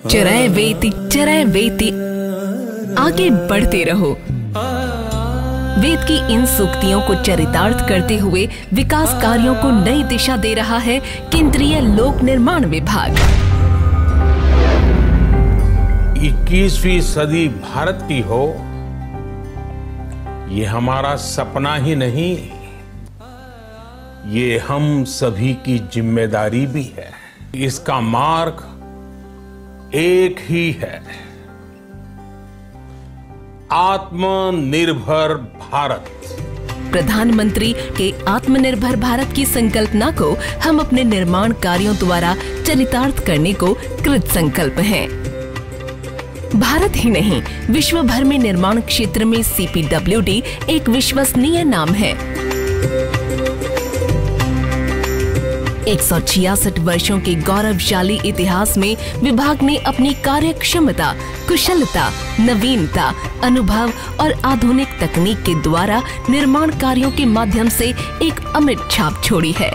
चरय वेति आगे बढ़ते रहो। वेद की इन सूक्तियों को चरितार्थ करते हुए विकास कार्यों को नई दिशा दे रहा है केंद्रीय लोक निर्माण विभाग। 21वीं सदी भारत की हो, ये हमारा सपना ही नहीं, ये हम सभी की जिम्मेदारी भी है। इसका मार्ग एक ही है, आत्मनिर्भर भारत। प्रधानमंत्री के आत्मनिर्भर भारत की संकल्पना को हम अपने निर्माण कार्यों द्वारा चरितार्थ करने को कृत संकल्प हैं। भारत ही नहीं, विश्व भर में निर्माण क्षेत्र में CPWD एक विश्वसनीय नाम है। 166 वर्षों के गौरवशाली इतिहास में विभाग ने अपनी कार्य क्षमता, कुशलता, नवीनता, अनुभव और आधुनिक तकनीक के द्वारा निर्माण कार्यों के माध्यम से एक अमिट छाप छोड़ी है।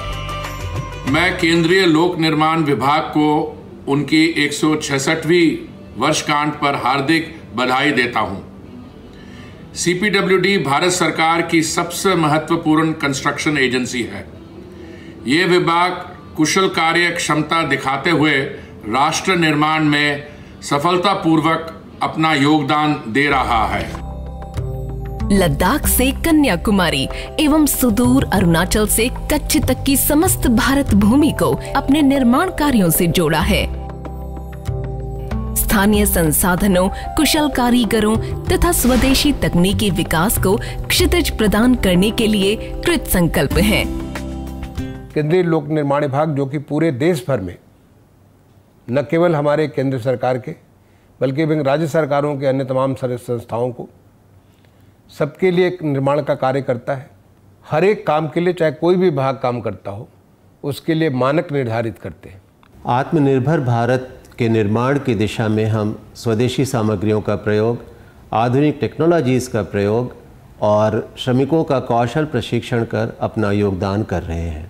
मैं केंद्रीय लोक निर्माण विभाग को उनकी 166वीं वर्षगांठ पर हार्दिक बधाई देता हूं। CPWD भारत सरकार की सबसे महत्वपूर्ण कंस्ट्रक्शन एजेंसी है। ये विभाग कुशल कार्य क्षमता दिखाते हुए राष्ट्र निर्माण में सफलतापूर्वक अपना योगदान दे रहा है। लद्दाख से कन्याकुमारी एवं सुदूर अरुणाचल से कच्छ तक की समस्त भारत भूमि को अपने निर्माण कार्यों से जोड़ा है। स्थानीय संसाधनों, कुशल कारीगरों तथा स्वदेशी तकनीकी विकास को क्षितिज प्रदान करने के लिए कृत संकल्प है। केंद्रीय लोक निर्माण विभाग, जो कि पूरे देश भर में न केवल हमारे केंद्र सरकार के बल्कि राज्य सरकारों के अन्य तमाम संस्थाओं को सबके लिए एक निर्माण का कार्य करता है। हर एक काम के लिए, चाहे कोई भी विभाग काम करता हो, उसके लिए मानक निर्धारित करते हैं। आत्मनिर्भर भारत के निर्माण की दिशा में हम स्वदेशी सामग्रियों का प्रयोग, आधुनिक टेक्नोलॉजीज़ का प्रयोग और श्रमिकों का कौशल प्रशिक्षण कर अपना योगदान कर रहे हैं।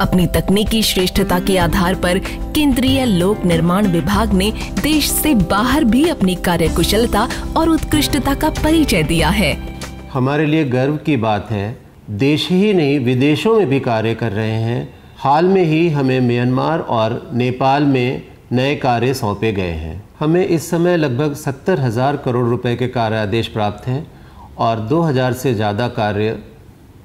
अपनी तकनीकी श्रेष्ठता के आधार पर केंद्रीय लोक निर्माण विभाग ने देश से बाहर भी अपनी कार्यकुशलता और उत्कृष्टता का परिचय दिया है। हमारे लिए गर्व की बात है, देश ही नहीं विदेशों में भी कार्य कर रहे हैं। हाल में ही हमें म्यांमार और नेपाल में नए कार्य सौंपे गए हैं। हमें इस समय लगभग 70,000 करोड़ रुपए के कार्य आदेश प्राप्त हैं और 2,000 से ज़्यादा कार्य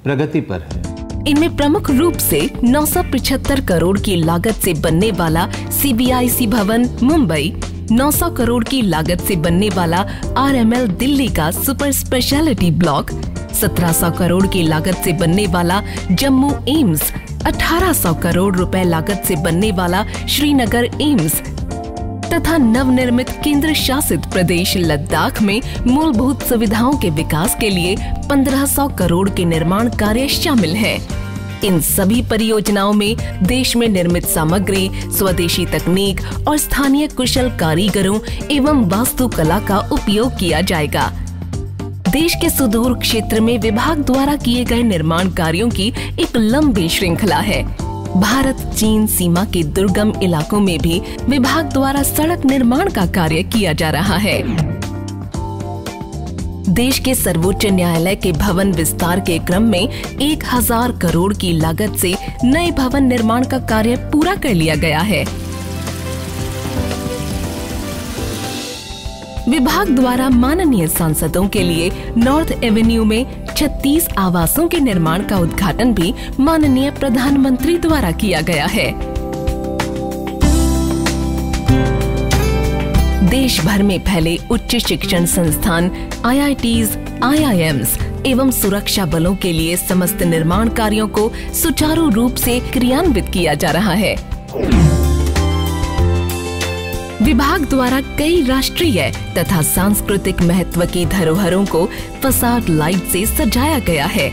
प्रगति पर है। इनमें प्रमुख रूप से 975 करोड़ की लागत से बनने वाला CBIC भवन मुंबई, 900 करोड़ की लागत से बनने वाला RML दिल्ली का सुपर स्पेशलिटी ब्लॉक, 1700 करोड़ की लागत से बनने वाला जम्मू एम्स, 1800 करोड़ रुपए लागत से बनने वाला श्रीनगर एम्स तथा नवनिर्मित केंद्र शासित प्रदेश लद्दाख में मूलभूत सुविधाओं के विकास के लिए 1500 करोड़ के निर्माण कार्य शामिल है। इन सभी परियोजनाओं में देश में निर्मित सामग्री, स्वदेशी तकनीक और स्थानीय कुशल कारीगरों एवं वास्तुकला का उपयोग किया जाएगा। देश के सुदूर क्षेत्र में विभाग द्वारा किए गए निर्माण कार्यों की एक लंबी श्रृंखला है। भारत चीन सीमा के दुर्गम इलाकों में भी विभाग द्वारा सड़क निर्माण का कार्य किया जा रहा है। देश के सर्वोच्च न्यायालय के भवन विस्तार के क्रम में 1000 करोड़ की लागत से नए भवन निर्माण का कार्य पूरा कर लिया गया है। विभाग द्वारा माननीय सांसदों के लिए नॉर्थ एवेन्यू में 36 आवासों के निर्माण का उद्घाटन भी माननीय प्रधानमंत्री द्वारा किया गया है। देश भर में फैले उच्च शिक्षण संस्थान, IITs, IIMs एवं सुरक्षा बलों के लिए समस्त निर्माण कार्यों को सुचारू रूप से क्रियान्वित किया जा रहा है। विभाग द्वारा कई राष्ट्रीय तथा सांस्कृतिक महत्व की धरोहरों को फसाड लाइट से सजाया गया है।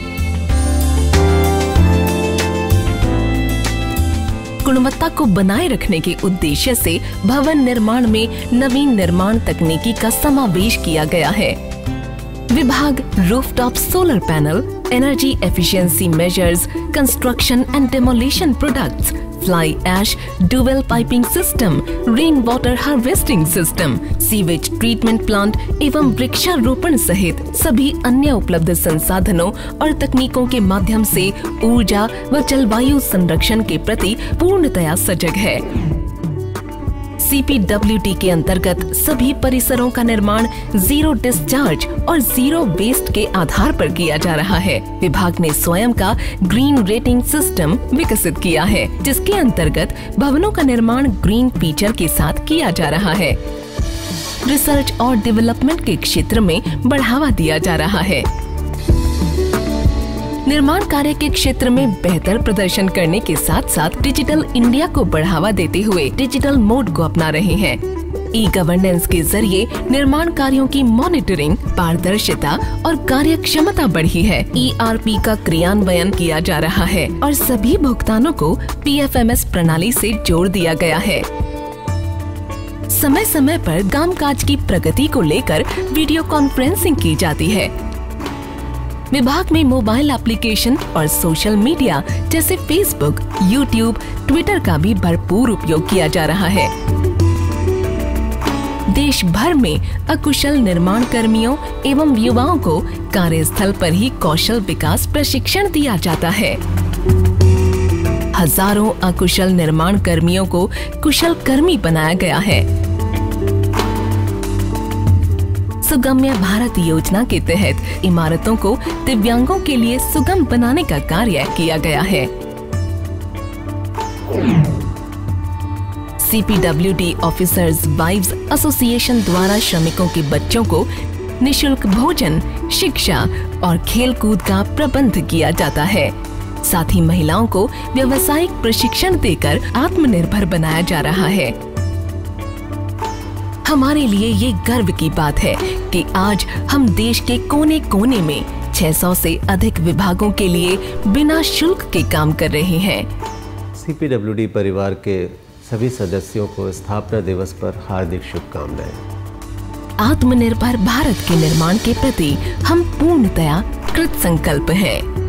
गुणवत्ता को बनाए रखने के उद्देश्य से भवन निर्माण में नवीन निर्माण तकनीकी का समावेश किया गया है। विभाग rooftop solar panel, energy efficiency measures, construction and demolition products, fly ash, dual piping system, rain water harvesting system, sewage treatment plant एवं वृक्षारोपण सहित सभी अन्य उपलब्ध संसाधनों और तकनीकों के माध्यम से ऊर्जा व जलवायु संरक्षण के प्रति पूर्णतया सजग है। CPWD के अंतर्गत सभी परिसरों का निर्माण जीरो डिस्चार्ज और जीरो वेस्ट के आधार पर किया जा रहा है। विभाग ने स्वयं का ग्रीन रेटिंग सिस्टम विकसित किया है, जिसके अंतर्गत भवनों का निर्माण ग्रीन फीचर के साथ किया जा रहा है। रिसर्च और डेवलपमेंट के क्षेत्र में बढ़ावा दिया जा रहा है। निर्माण कार्य के क्षेत्र में बेहतर प्रदर्शन करने के साथ साथ डिजिटल इंडिया को बढ़ावा देते हुए डिजिटल मोड को अपना रहे हैं। ई गवर्नेंस के जरिए निर्माण कार्यों की मॉनिटरिंग, पारदर्शिता और कार्यक्षमता बढ़ी है। ERP का क्रियान्वयन किया जा रहा है और सभी भुगतानों को PFMS प्रणाली से जोड़ दिया गया है। समय समय पर कामकाज की प्रगति को लेकर वीडियो कॉन्फ्रेंसिंग की जाती है। विभाग में मोबाइल एप्लीकेशन और सोशल मीडिया जैसे फेसबुक, यूट्यूब, ट्विटर का भी भरपूर उपयोग किया जा रहा है। देश भर में अकुशल निर्माण कर्मियों एवं युवाओं को कार्यस्थल पर ही कौशल विकास प्रशिक्षण दिया जाता है। हजारों अकुशल निर्माण कर्मियों को कुशल कर्मी बनाया गया है। सुगम्य भारत योजना के तहत इमारतों को दिव्यांगों के लिए सुगम बनाने का कार्य किया गया है। CPWD ऑफिसर्स वाइव्स एसोसिएशन द्वारा श्रमिकों के बच्चों को निशुल्क भोजन, शिक्षा और खेलकूद का प्रबंध किया जाता है। साथ ही महिलाओं को व्यावसायिक प्रशिक्षण देकर आत्मनिर्भर बनाया जा रहा है। हमारे लिए ये गर्व की बात है कि आज हम देश के कोने कोने में 600 से अधिक विभागों के लिए बिना शुल्क के काम कर रहे हैं। CPWD परिवार के सभी सदस्यों को स्थापना दिवस पर हार्दिक शुभकामनाएं। आत्मनिर्भर भारत के निर्माण के प्रति हम पूर्णतया कृत संकल्प हैं।